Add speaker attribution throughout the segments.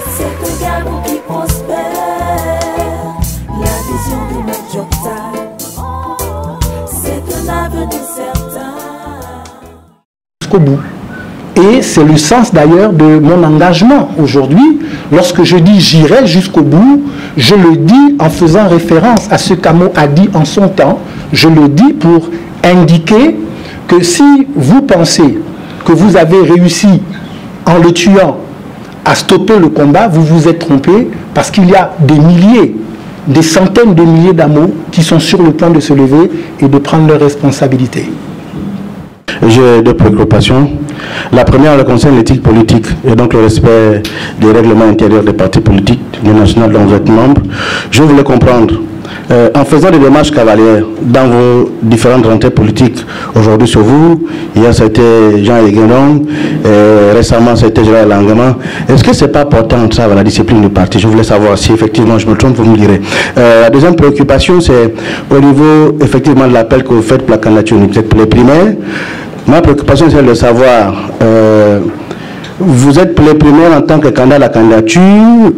Speaker 1: C'est un Gabon qui prospère, la vision de Medjokta, c'est un avenir certain.
Speaker 2: Jusqu'au bout. Et c'est le sens d'ailleurs de mon engagement aujourd'hui. Lorsque je dis j'irai jusqu'au bout, je le dis en faisant référence à ce qu'Amo a dit en son temps. Je le dis pour indiquer que si vous pensez que vous avez réussi en le tuant à stopper le combat, vous vous êtes trompé parce qu'il y a des milliers, des centaines de milliers d'Amo qui sont sur le point de se lever et de prendre leurs responsabilités.
Speaker 3: J'ai deux préoccupations. La première, elle concerne l'éthique politique et donc le respect des règlements intérieurs des partis politiques du national dont vous êtes membre. Je voulais comprendre, en faisant des démarches cavalières dans vos différentes rentrées politiques, aujourd'hui sur vous, hier c'était Jean Eguendong, récemment c'était Gérald Langama, est-ce que c'est pas important ça, la discipline du parti? Je voulais savoir si effectivement je me trompe, vous me direz. La deuxième préoccupation, c'est au niveau effectivement de l'appel que vous faites pour la candidature unique pour les primaires. Ma préoccupation, c'est de savoir, vous êtes pour les primaires en tant que candidat à la candidature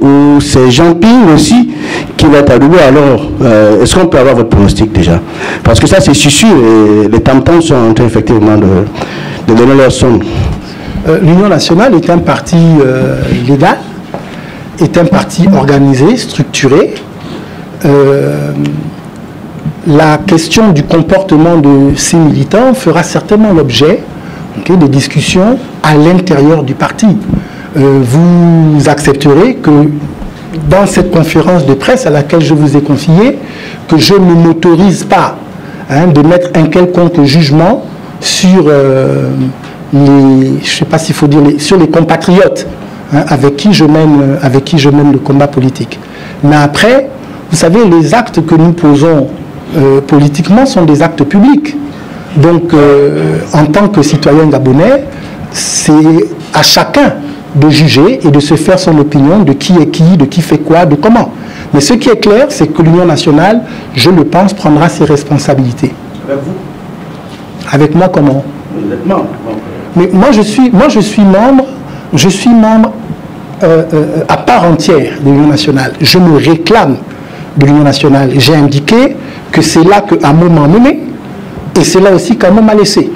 Speaker 3: ou c'est Jean-Pierre aussi qui va être à Doubou? Alors, est-ce qu'on peut avoir votre pronostic déjà? Parce que ça, c'est sûr et les tam-tams sont en train effectivement de donner leur son.
Speaker 2: L'Union nationale est un parti légal, est un parti organisé, structuré. La question du comportement de ces militants fera certainement l'objet des discussions à l'intérieur du parti. Vous accepterez que dans cette conférence de presse à laquelle je vous ai confié, que je ne m'autorise pas de mettre un quelconque jugement sur les, je sais pas s'il faut dire, sur les compatriotes avec qui je mène le combat politique. Mais après, vous savez, les actes que nous posons politiquement sont des actes publics. Donc, en tant que citoyen gabonais, c'est à chacun de juger et de se faire son opinion de qui est qui, de qui fait quoi, de comment. Mais ce qui est clair, c'est que l'Union nationale, je le pense, prendra ses responsabilités.
Speaker 3: Avec vous?
Speaker 2: Avec moi, comment?
Speaker 3: Vous êtes membre.
Speaker 2: Mais moi, je suis membre à part entière de l'Union nationale. Je me réclame de l'Union nationale. J'ai indiqué que c'est là qu'un moment mené et c'est là aussi qu'un moment m'a laissé.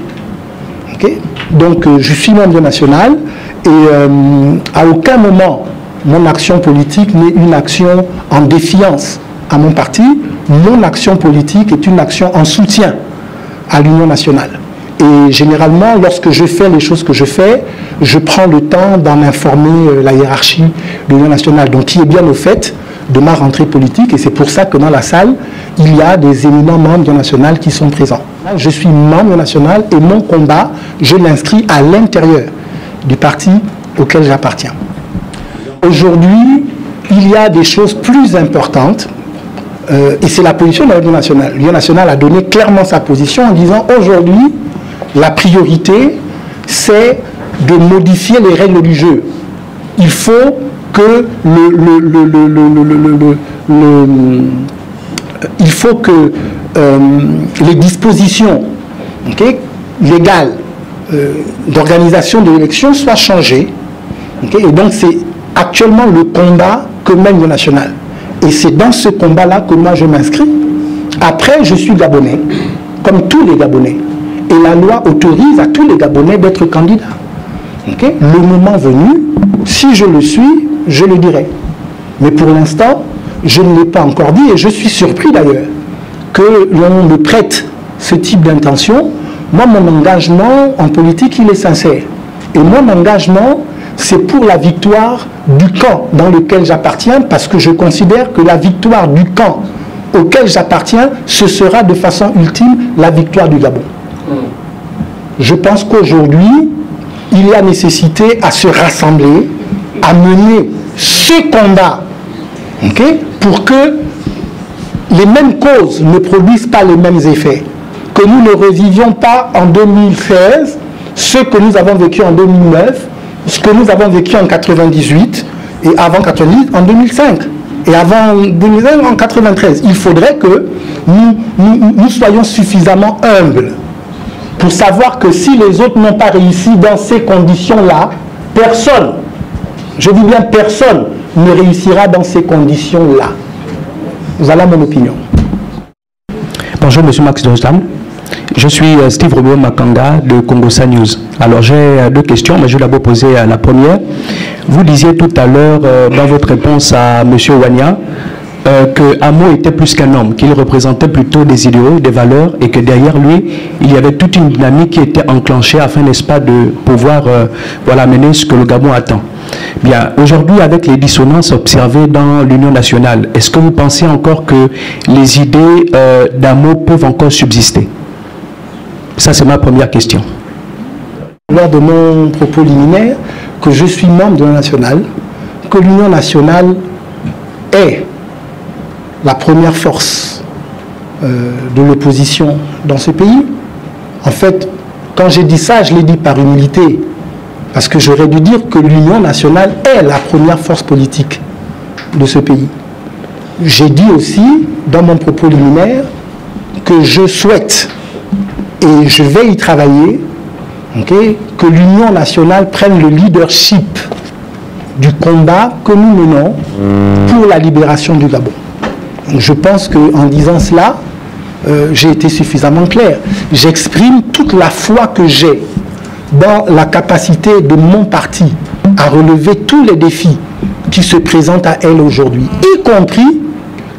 Speaker 2: Okay? Donc je suis membre national et à aucun moment mon action politique n'est une action en défiance à mon parti. Mon action politique est une action en soutien à l'Union nationale. Et généralement, lorsque je fais les choses que je fais, je prends le temps d'en informer la hiérarchie de l'Union nationale, donc qui est bien au fait de ma rentrée politique, et c'est pour ça que dans la salle, il y a des éminents membres nationaux qui sont présents. Je suis membre national et mon combat, je l'inscris à l'intérieur du parti auquel j'appartiens. Aujourd'hui, il y a des choses plus importantes, et c'est la position de l'Union nationale. L'Union nationale a donné clairement sa position en disant aujourd'hui, la priorité, c'est de modifier les règles du jeu. Il faut que les dispositions légales d'organisation de l'élection soient changées. Et donc c'est actuellement le combat que mène le national. Et c'est dans ce combat-là que moi je m'inscris. Après, je suis Gabonais, comme tous les Gabonais. Et la loi autorise à tous les Gabonais d'être candidats. Le moment venu, si je le suis, je le dirai. Mais pour l'instant, je ne l'ai pas encore dit et je suis surpris d'ailleurs que l'on me prête ce type d'intention. Moi, mon engagement en politique, il est sincère. Et mon engagement, c'est pour la victoire du camp dans lequel j'appartiens, parce que je considère que la victoire du camp auquel j'appartiens, ce sera de façon ultime la victoire du Gabon. Je pense qu'aujourd'hui, il y a nécessité à se rassembler, à mener ce combat, pour que les mêmes causes ne produisent pas les mêmes effets. Que nous ne revivions pas en 2016 ce que nous avons vécu en 2009, ce que nous avons vécu en 98 et avant 98 en 2005 et avant 2005 en 93. Il faudrait que nous soyons suffisamment humbles pour savoir que si les autres n'ont pas réussi dans ces conditions-là, Personne, je dis bien personne, ne réussira dans ces conditions-là. Voilà mon opinion.
Speaker 4: Bonjour, M. Max Doslam. Je suis Steve Romeo Makanga de Congosa News. Alors j'ai deux questions, mais je vais d'abord poser la première. Vous disiez tout à l'heure dans votre réponse à M. Wanya que Amo était plus qu'un homme, qu'il représentait plutôt des idéaux, des valeurs, et que derrière lui, il y avait toute une dynamique qui était enclenchée afin, n'est-ce pas, de pouvoir voilà, mener ce que le Gabon attend. Bien, aujourd'hui, avec les dissonances observées dans l'Union nationale, est-ce que vous pensez encore que les idées d'Amo peuvent encore subsister? Ça, c'est ma première question.
Speaker 2: Lors de mon propos liminaire, que je suis membre de l'Union nationale, que l'Union nationale est la première force de l'opposition dans ce pays. En fait, quand j'ai dit ça, je l'ai dit par humilité, parce que j'aurais dû dire que l'Union nationale est la première force politique de ce pays. J'ai dit aussi, dans mon propos liminaire, que je souhaite, et je vais y travailler, que l'Union nationale prenne le leadership du combat que nous menons pour la libération du Gabon. Je pense qu'en disant cela, j'ai été suffisamment clair. J'exprime toute la foi que j'ai dans la capacité de mon parti à relever tous les défis qui se présentent à elle aujourd'hui, y compris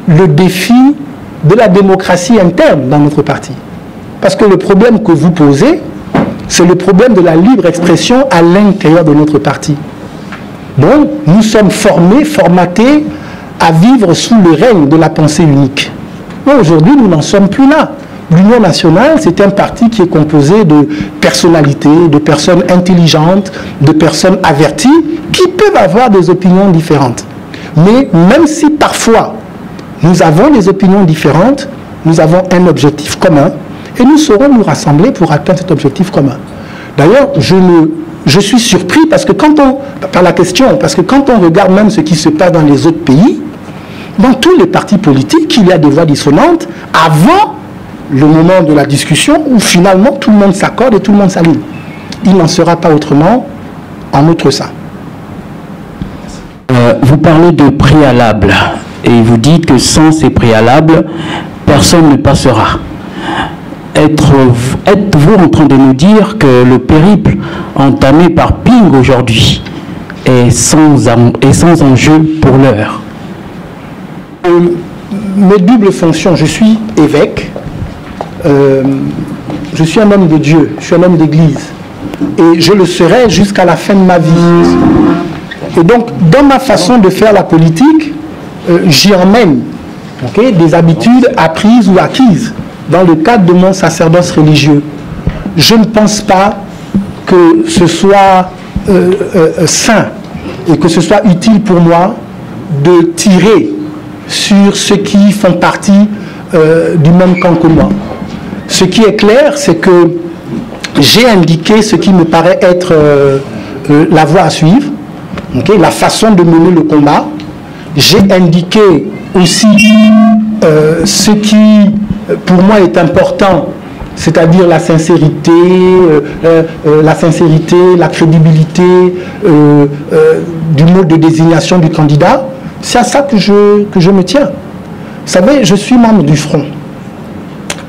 Speaker 2: le défi de la démocratie interne dans notre parti. Parce que le problème que vous posez, c'est le problème de la libre expression à l'intérieur de notre parti. Donc, nous sommes formés, formatés à vivre sous le règne de la pensée unique. Mais aujourd'hui, nous n'en sommes plus là. L'Union nationale, c'est un parti qui est composé de personnalités, de personnes intelligentes, de personnes averties, qui peuvent avoir des opinions différentes. Mais même si parfois nous avons des opinions différentes, nous avons un objectif commun et nous saurons nous rassembler pour atteindre cet objectif commun. D'ailleurs, je suis surpris parce que quand on regarde même ce qui se passe dans les autres pays, dans tous les partis politiques, il y a des voix dissonantes avant le moment de la discussion où finalement tout le monde s'accorde et tout le monde s'aligne. Il n'en sera pas autrement en notre sein.
Speaker 5: Vous parlez de préalables et vous dites que sans ces préalables, personne ne passera. Êtes-vous en train de nous dire que le périple entamé par Ping aujourd'hui est sans enjeu pour l'heure?
Speaker 2: Mes doubles fonctions, je suis évêque, je suis un homme de Dieu, je suis un homme d'église et je le serai jusqu'à la fin de ma vie. Et donc, dans ma façon de faire la politique, j'y emmène des habitudes apprises ou acquises dans le cadre de mon sacerdoce religieux. Je ne pense pas que ce soit sain et que ce soit utile pour moi de tirer sur ceux qui font partie du même camp que moi. Ce qui est clair, c'est que j'ai indiqué ce qui me paraît être la voie à suivre, la façon de mener le combat. J'ai indiqué aussi ce qui, pour moi, est important, c'est-à-dire la sincérité, la crédibilité du mode de désignation du candidat. C'est à ça que je me tiens. Vous savez, je suis membre du Front.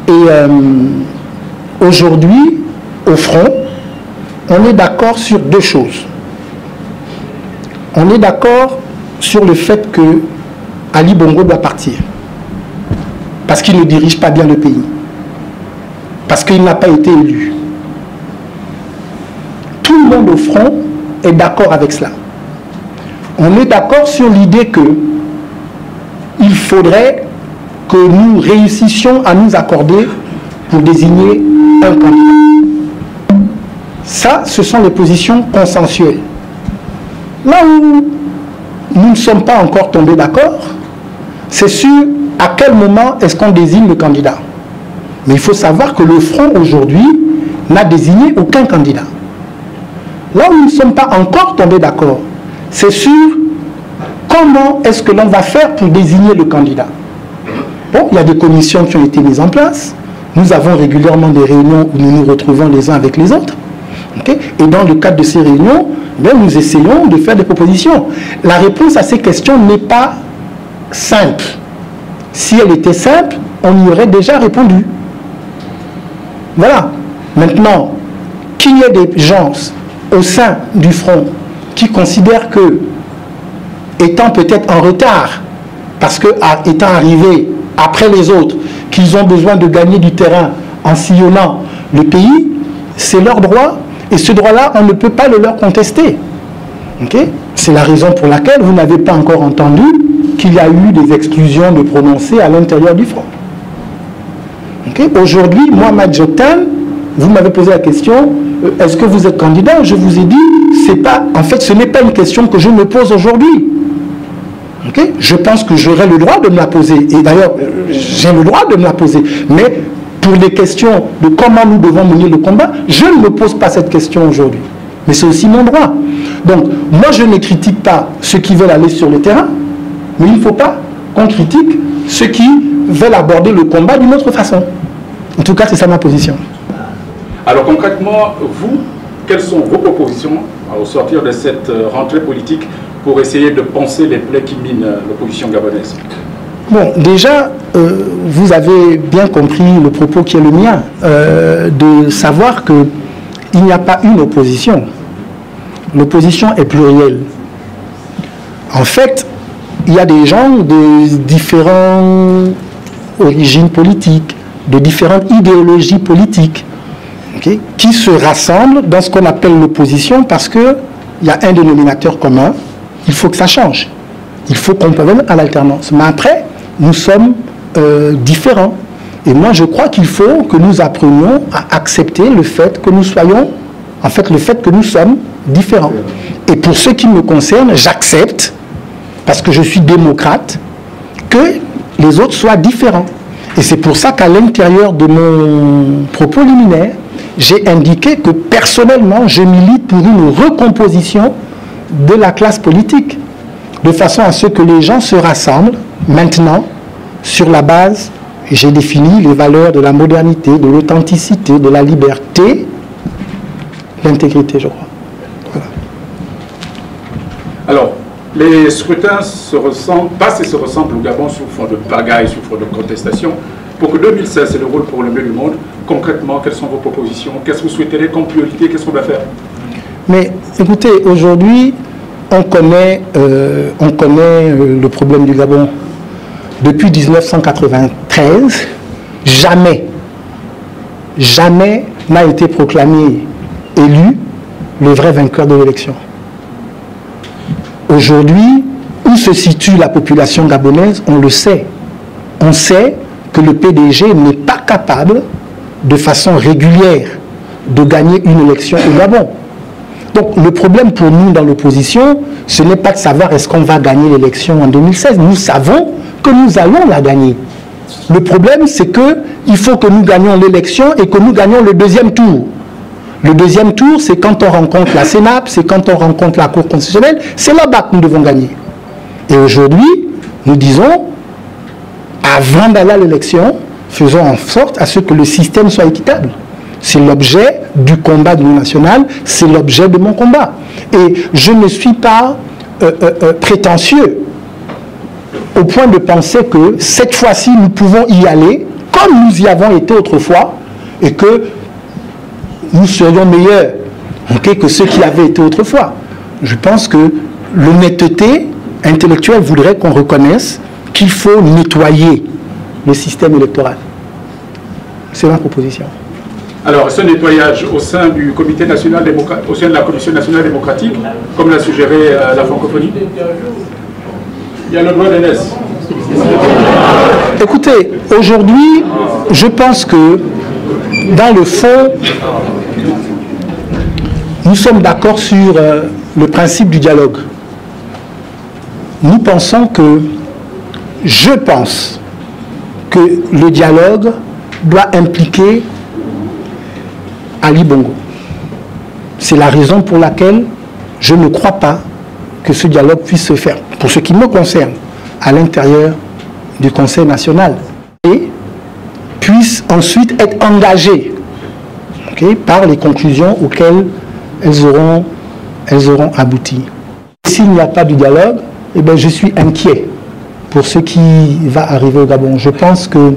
Speaker 2: Et aujourd'hui, au Front, on est d'accord sur deux choses. On est d'accord sur le fait que Ali Bongo doit partir. Parce qu'il ne dirige pas bien le pays. Parce qu'il n'a pas été élu. Tout le monde au Front est d'accord avec cela. On est d'accord sur l'idée que il faudrait que nous réussissions à nous accorder pour désigner un candidat. Ça, ce sont les positions consensuelles. Là où nous ne sommes pas encore tombés d'accord, c'est sur à quel moment est-ce qu'on désigne le candidat. Mais il faut savoir que le Front aujourd'hui n'a désigné aucun candidat. Là où nous ne sommes pas encore tombés d'accord, c'est sur comment est-ce que l'on va faire pour désigner le candidat. Bon, il y a des commissions qui ont été mises en place. Nous avons régulièrement des réunions où nous nous retrouvons les uns avec les autres. Okay? Et dans le cadre de ces réunions, bien, nous essayons de faire des propositions. La réponse à ces questions n'est pas simple. Si elle était simple, on y aurait déjà répondu. Voilà. Maintenant, qu'il y ait des gens au sein du front qui considèrent que, étant peut-être en retard, parce que étant arrivés après les autres, qu'ils ont besoin de gagner du terrain en sillonnant le pays, c'est leur droit, et ce droit-là, on ne peut pas le leur contester. Okay? C'est la raison pour laquelle vous n'avez pas encore entendu qu'il y a eu des exclusions de prononcées à l'intérieur du front. Okay? Aujourd'hui, moi, Madjotan, vous m'avez posé la question, est-ce que vous êtes candidat? Je vous ai dit, c'est pas, en fait, ce n'est pas une question que je me pose aujourd'hui. Okay? Je pense que j'aurai le droit de me la poser. Et d'ailleurs, j'ai le droit de me la poser. Mais pour des questions de comment nous devons mener le combat, je ne me pose pas cette question aujourd'hui. Mais c'est aussi mon droit. Donc, moi, je ne critique pas ceux qui veulent aller sur le terrain, mais il ne faut pas qu'on critique ceux qui veulent aborder le combat d'une autre façon. En tout cas, c'est ça ma position.
Speaker 6: Alors concrètement, vous, quelles sont vos propositions au sortir de cette rentrée politique pour essayer de panser les plaies qui minent l'opposition gabonaise?
Speaker 2: Bon, déjà, vous avez bien compris le propos qui est le mien, de savoir qu'il n'y a pas une opposition. L'opposition est plurielle. En fait, il y a des gens de différentes origines politiques, de différentes idéologies politiques, okay, qui se rassemblent dans ce qu'on appelle l'opposition parce qu'il y a un dénominateur commun. Il faut que ça change. Il faut qu'on parvienne à l'alternance. Mais après, nous sommes différents. Et moi, je crois qu'il faut que nous apprenions à accepter le fait que nous soyons, en fait, le fait que nous sommes différents. Et pour ce qui me concerne, j'accepte, parce que je suis démocrate, que les autres soient différents. Et c'est pour ça qu'à l'intérieur de mon propos liminaire, j'ai indiqué que personnellement, je milite pour une recomposition de la classe politique, de façon à ce que les gens se rassemblent maintenant sur la base, j'ai défini les valeurs de la modernité, de l'authenticité, de la liberté, l'intégrité, je crois. Voilà.
Speaker 6: Alors, les scrutins passent et se ressemblent au Gabon sous fond de pagaille, sous fond de contestation. Pour que 2016, c'est le rôle pour le mieux du monde, concrètement, quelles sont vos propositions? Qu'est-ce que vous souhaiterez comme priorité? Qu'est-ce qu'on va faire? Mais
Speaker 2: écoutez, aujourd'hui, on connaît le problème du Gabon. Depuis 1993, jamais n'a été proclamé élu le vrai vainqueur de l'élection. Aujourd'hui, où se situe la population gabonaise, on le sait. On sait que le PDG n'est pas capable, de façon régulière, de gagner une élection au Gabon. Donc le problème pour nous dans l'opposition, ce n'est pas de savoir est-ce qu'on va gagner l'élection en 2016. Nous savons que nous allons la gagner. Le problème, c'est qu'il faut que nous gagnions l'élection et que nous gagnions le deuxième tour. Le deuxième tour, c'est quand on rencontre la Sénap, c'est quand on rencontre la Cour constitutionnelle, c'est là-bas que nous devons gagner. Et aujourd'hui, nous disons, avant d'aller à l'élection, faisons en sorte à ce que le système soit équitable. C'est l'objet du combat de l'Union nationale, c'est l'objet de mon combat. Et je ne suis pas prétentieux au point de penser que cette fois-ci, nous pouvons y aller comme nous y avons été autrefois et que nous serions meilleurs que ceux qui avaient été autrefois. Je pense que l'honnêteté intellectuelle voudrait qu'on reconnaisse qu'il faut nettoyer le système électoral. C'est ma proposition.
Speaker 6: Alors, ce nettoyage au sein du Comité national démocratique, au sein de la Commission nationale démocratique, comme l'a suggéré la francophonie, il y a le droit d'aînesse.
Speaker 2: Écoutez, aujourd'hui, je pense que dans le fond, nous sommes d'accord sur le principe du dialogue. Nous pensons que, je pense que le dialogue doit impliquer Ali Bongo. C'est la raison pour laquelle je ne crois pas que ce dialogue puisse se faire, pour ce qui me concerne, à l'intérieur du Conseil national, et puisse ensuite être engagé par les conclusions auxquelles elles auront abouti. S'il n'y a pas de dialogue, eh bien, je suis inquiet pour ce qui va arriver au Gabon. Je pense que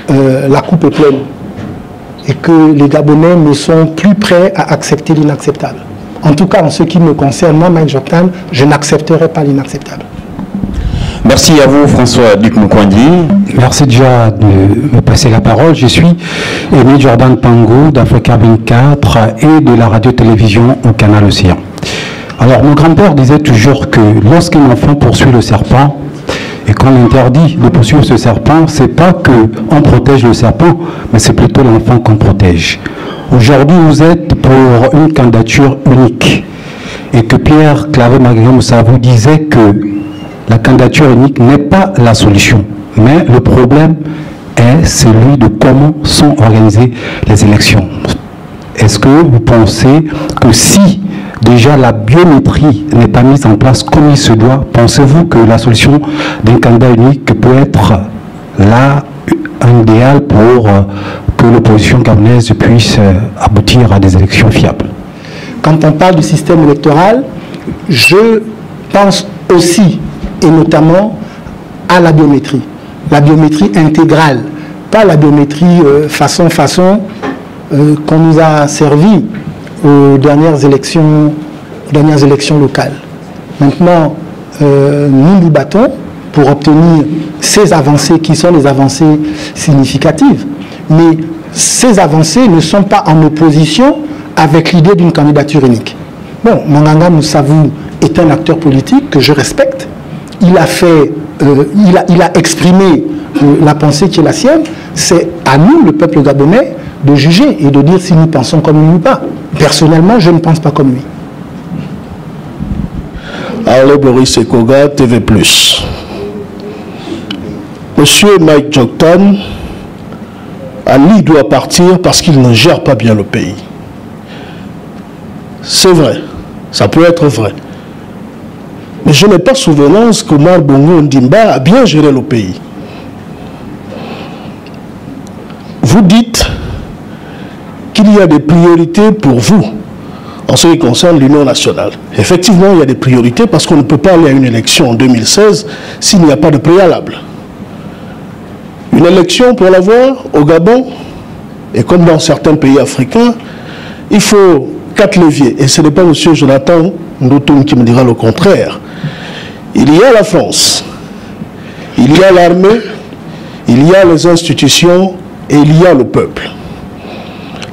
Speaker 2: la coupe est pleine et que les Gabonais ne sont plus prêts à accepter l'inacceptable. En tout cas, en ce qui me concerne, moi, Mike Joktan, je n'accepterai pas l'inacceptable.
Speaker 7: Merci à vous, François Duc Mukwandi.
Speaker 8: Merci déjà de me passer la parole. Je suis Émile Jordan Pango d'Africa 24 et de la radio-télévision au Canal Océan. Alors, mon grand-père disait toujours que lorsqu'un enfant poursuit le serpent et qu'on interdit de poursuivre ce serpent, c'est pas qu'on protège le serpent, mais c'est plutôt l'enfant qu'on protège. Aujourd'hui, vous êtes pour une candidature unique et que Pierre Claver-Maguire-Moussa vous disait que la candidature unique n'est pas la solution, mais le problème est celui de comment sont organisées les élections. Est-ce que vous pensez que si déjà la biométrie n'est pas mise en place comme il se doit, pensez-vous que la solution d'un candidat unique peut être là un idéal pour que l'opposition gabonaise puisse aboutir à des élections fiables?
Speaker 2: Quand on parle du système électoral, je pense aussi et notamment à la biométrie intégrale, pas la biométrie façon qu'on nous a servi aux dernières élections locales. Maintenant, nous nous battons pour obtenir ces avancées qui sont des avancées significatives, mais ces avancées ne sont pas en opposition avec l'idée d'une candidature unique. Bon, Manganga Moussavou est un acteur politique que je respecte. Il a exprimé la pensée qui est la sienne. C'est à nous, le peuple gabonais, de juger et de dire si nous pensons comme lui ou pas. Personnellement, je ne pense pas comme lui.
Speaker 9: Arlé Boris Ekoga, TV+. Monsieur Mike Joktan, Ali doit partir parce qu'il ne gère pas bien le pays. C'est vrai, ça peut être vrai. Mais je n'ai pas souvenance qu'Omar Bongo Ondimba a bien géré le pays. Vous dites qu'il y a des priorités pour vous en ce qui concerne l'Union nationale. Effectivement, il y a des priorités parce qu'on ne peut pas aller à une élection en 2016 s'il n'y a pas de préalable. Une élection, pour l'avoir au Gabon, et comme dans certains pays africains, il faut 4 leviers. Et ce n'est pas M. Jonathan Ndotoum qui me dira le contraire. Il y a la France, il y a l'armée, il y a les institutions et il y a le peuple.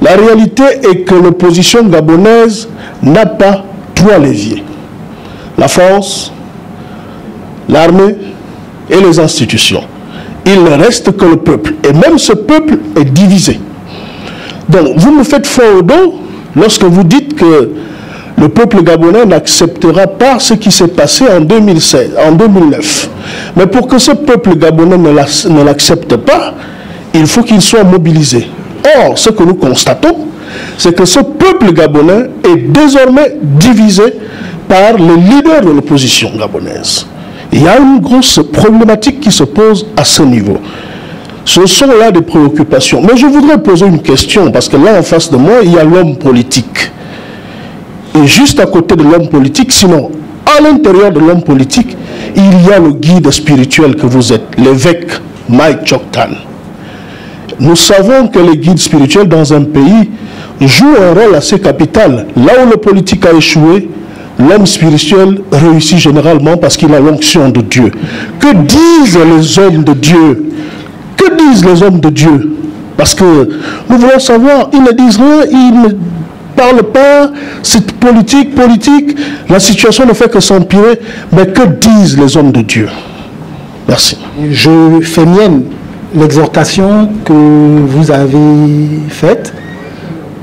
Speaker 9: La réalité est que l'opposition gabonaise n'a pas 3 leviers. La France, l'armée et les institutions. Il ne reste que le peuple. Et même ce peuple est divisé. Donc vous me faites fort au dos lorsque vous dites que le peuple gabonais n'acceptera pas ce qui s'est passé en 2009. Mais pour que ce peuple gabonais ne l'accepte pas, il faut qu'il soit mobilisé. Or, ce que nous constatons, c'est que ce peuple gabonais est désormais divisé par les leaders de l'opposition gabonaise. Il y a une grosse problématique qui se pose à ce niveau. Ce sont là des préoccupations. Mais je voudrais poser une question, parce que là, en face de moi, il y a l'homme politique. Et juste à côté de l'homme politique, sinon, à l'intérieur de l'homme politique, il y a le guide spirituel que vous êtes, l'évêque Mike Joktan. Nous savons que les guides spirituels dans un pays jouent un rôle assez capital. Là où le politique a échoué, l'homme spirituel réussit généralement parce qu'il a l'onction de Dieu. Que disent les hommes de Dieu? Que disent les hommes de Dieu? Parce que nous voulons savoir, ils ne disent rien, ils ne parlent pas, c'est politique, la situation ne fait que s'empirer, mais que disent les hommes de Dieu? Merci.
Speaker 2: Je fais mienne l'exhortation que vous avez faite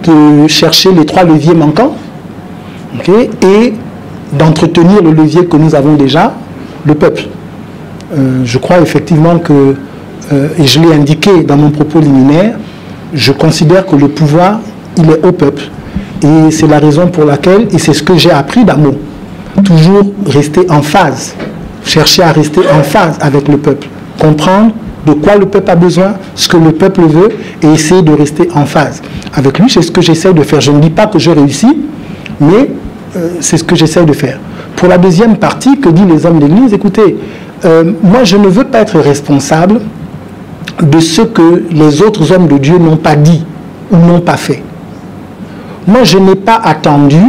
Speaker 2: de chercher les 3 leviers manquants, et d'entretenir le levier que nous avons déjà, le peuple. Je crois effectivement que, et je l'ai indiqué dans mon propos liminaire, je considère que le pouvoir, il est au peuple. Et c'est la raison pour laquelle, et c'est ce que j'ai appris d'Amo, toujours rester en phase, chercher à rester en phase avec le peuple, comprendre de quoi le peuple a besoin, ce que le peuple veut, et essayer de rester en phase avec lui. C'est ce que j'essaie de faire. Je ne dis pas que je réussis, mais c'est ce que j'essaie de faire. Pour la deuxième partie, que disent les hommes d'église? Écoutez, moi je ne veux pas être responsable de ce que les autres hommes de Dieu n'ont pas dit ou n'ont pas fait. Moi je n'ai pas attendu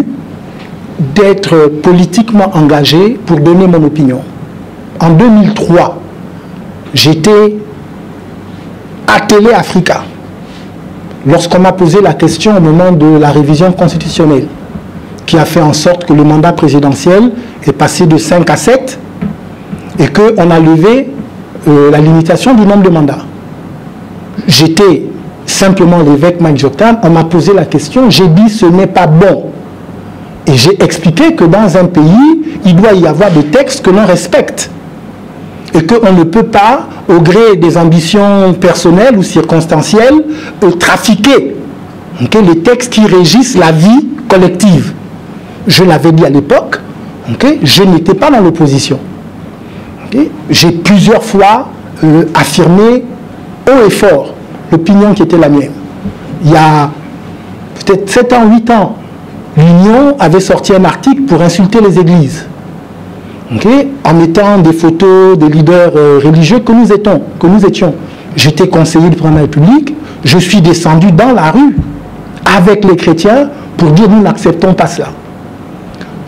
Speaker 2: d'être politiquement engagé pour donner mon opinion. En 2003, j'étais à Télé Africa lorsqu'on m'a posé la question au moment de la révision constitutionnelle qui a fait en sorte que le mandat présidentiel est passé de 5 à 7 et qu'on a levé la limitation du nombre de mandats. J'étais simplement l'évêque Mike Joktan, on m'a posé la question, j'ai dit ce n'est pas bon. Et j'ai expliqué que dans un pays, il doit y avoir des textes que l'on respecte. Et qu'on ne peut pas, au gré des ambitions personnelles ou circonstancielles, trafiquer les textes qui régissent la vie collective. Je l'avais dit à l'époque, je n'étais pas dans l'opposition. J'ai plusieurs fois affirmé haut et fort l'opinion qui était la mienne. Il y a peut-être 7 ans, 8 ans, l'Union avait sorti un article pour insulter les églises. En mettant des photos des leaders religieux que nous étions. J'étais conseiller du président de la République, je suis descendu dans la rue avec les chrétiens pour dire nous n'acceptons pas cela.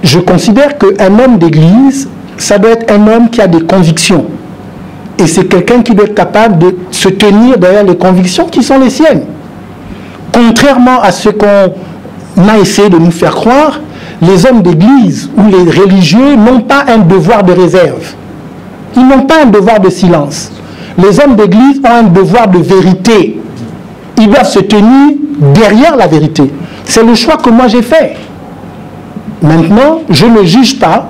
Speaker 2: Je considère qu'un homme d'église, ça doit être un homme qui a des convictions. Et c'est quelqu'un qui doit être capable de se tenir derrière les convictions qui sont les siennes. Contrairement à ce qu'on a essayé de nous faire croire, les hommes d'église ou les religieux n'ont pas un devoir de réserve. Ils n'ont pas un devoir de silence. Les hommes d'église ont un devoir de vérité. Ils doivent se tenir derrière la vérité. C'est le choix que moi j'ai fait. Maintenant, je ne juge pas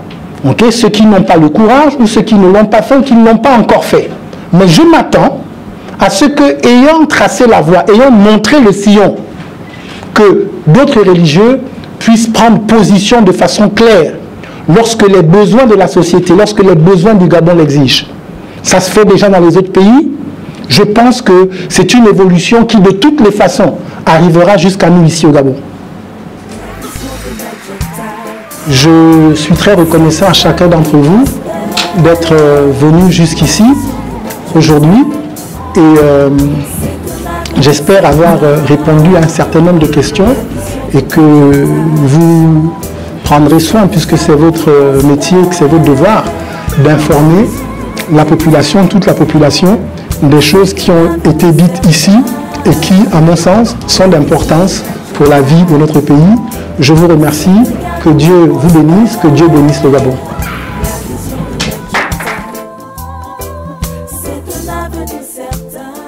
Speaker 2: ceux qui n'ont pas le courage ou ceux qui ne l'ont pas fait ou qui ne l'ont pas encore fait. Mais je m'attends à ce que, ayant tracé la voie, ayant montré le sillon, que d'autres religieux puissent prendre position de façon claire lorsque les besoins de la société, lorsque les besoins du Gabon l'exigent. Ça se fait déjà dans les autres pays. Je pense que c'est une évolution qui, de toutes les façons, arrivera jusqu'à nous ici au Gabon. Je suis très reconnaissant à chacun d'entre vous d'être venu jusqu'ici aujourd'hui et j'espère avoir répondu à un certain nombre de questions et que vous prendrez soin, puisque c'est votre métier, que c'est votre devoir, d'informer la population, toute la population, des choses qui ont été dites ici et qui, à mon sens, sont d'importance pour la vie de notre pays. Je vous remercie, que Dieu vous bénisse, que Dieu bénisse le Gabon.
Speaker 1: C'est un avenir certain.